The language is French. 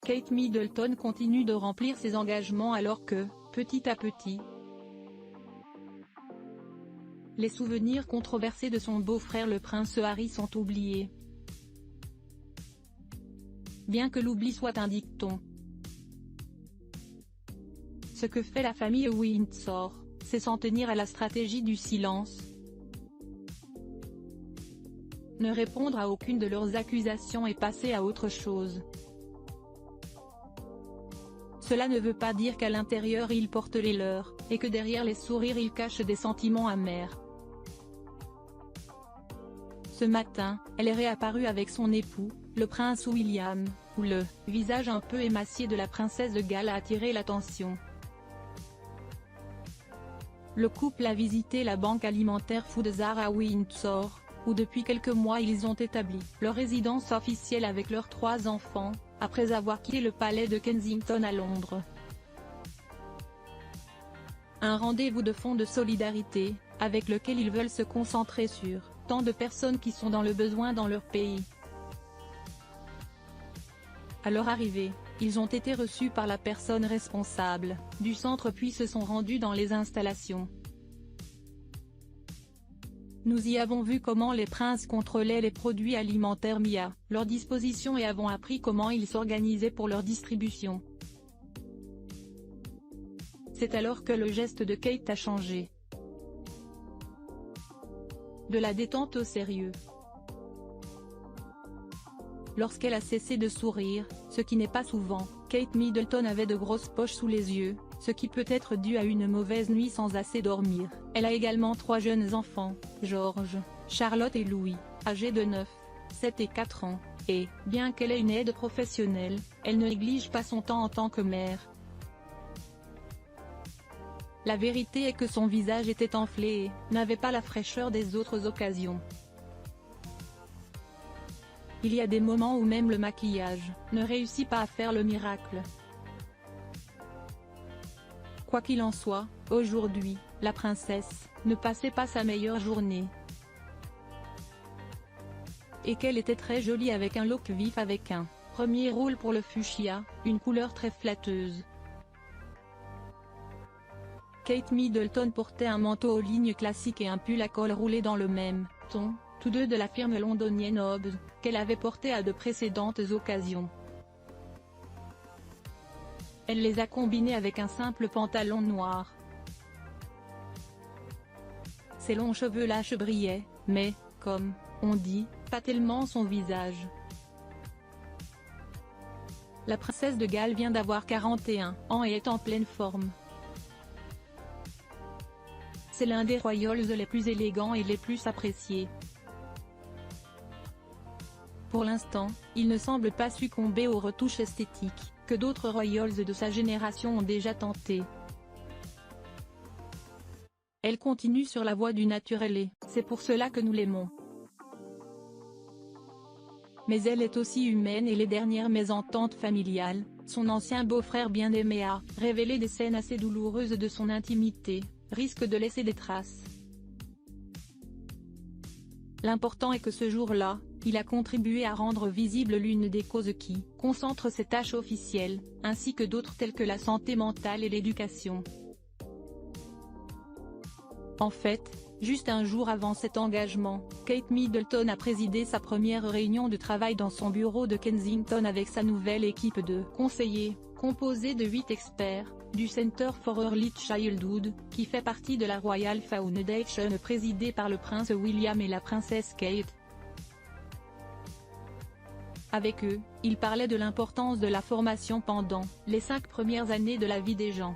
Kate Middleton continue de remplir ses engagements alors que, petit à petit, les souvenirs controversés de son beau-frère le prince Harry sont oubliés. Bien que l'oubli soit un dicton. Ce que fait la famille Windsor, c'est s'en tenir à la stratégie du silence. Ne répondre à aucune de leurs accusations et passer à autre chose. Cela ne veut pas dire qu'à l'intérieur ils portent les leurs, et que derrière les sourires ils cachent des sentiments amers. Ce matin, elle est réapparue avec son époux, le prince William, où le visage un peu émacié de la princesse de Galles a attiré l'attention. Le couple a visité la banque alimentaire Foodsar à Windsor, où depuis quelques mois ils ont établi leur résidence officielle avec leurs 3 enfants, après avoir quitté le palais de Kensington à Londres. Un rendez-vous de fond de solidarité, avec lequel ils veulent se concentrer sur tant de personnes qui sont dans le besoin dans leur pays. À leur arrivée, ils ont été reçus par la personne responsable du centre puis se sont rendus dans les installations. Nous y avons vu comment les princes contrôlaient les produits alimentaires mis à leur disposition et avons appris comment ils s'organisaient pour leur distribution. C'est alors que le geste de Kate a changé. De la détente au sérieux. Lorsqu'elle a cessé de sourire, ce qui n'est pas souvent, Kate Middleton avait de grosses poches sous les yeux, ce qui peut être dû à une mauvaise nuit sans assez dormir. Elle a également 3 jeunes enfants, George, Charlotte et Louis, âgés de 9, 7 et 4 ans, et, bien qu'elle ait une aide professionnelle, elle ne néglige pas son temps en tant que mère. La vérité est que son visage était enflé et n'avait pas la fraîcheur des autres occasions. Il y a des moments où même le maquillage ne réussit pas à faire le miracle. Quoi qu'il en soit, aujourd'hui, la princesse ne passait pas sa meilleure journée. Et qu'elle était très jolie avec un look vif avec un premier rôle pour le fuchsia, une couleur très flatteuse. Kate Middleton portait un manteau aux lignes classiques et un pull à col roulé dans le même ton, tous deux de la firme londonienne Hobbs, qu'elle avait porté à de précédentes occasions. Elle les a combinés avec un simple pantalon noir. Ses longs cheveux lâches brillaient, mais, comme on dit, pas tellement son visage. La princesse de Galles vient d'avoir 41 ans et est en pleine forme. C'est l'un des royals les plus élégants et les plus appréciés. Pour l'instant, il ne semble pas succomber aux retouches esthétiques que d'autres royals de sa génération ont déjà tenté. Elle continue sur la voie du naturel et c'est pour cela que nous l'aimons. Mais elle est aussi humaine et les dernières mésententes familiales, son ancien beau-frère bien-aimé a révélé des scènes assez douloureuses de son intimité, risquent de laisser des traces. L'important est que ce jour-là, il a contribué à rendre visible l'une des causes qui concentrent ses tâches officielles, ainsi que d'autres telles que la santé mentale et l'éducation. En fait, juste un jour avant cet engagement, Kate Middleton a présidé sa première réunion de travail dans son bureau de Kensington avec sa nouvelle équipe de conseillers, composée de 8 experts, du Center for Early Childhood, qui fait partie de la Royal Foundation présidée par le prince William et la princesse Kate. Avec eux, il parlait de l'importance de la formation pendant les 5 premières années de la vie des gens.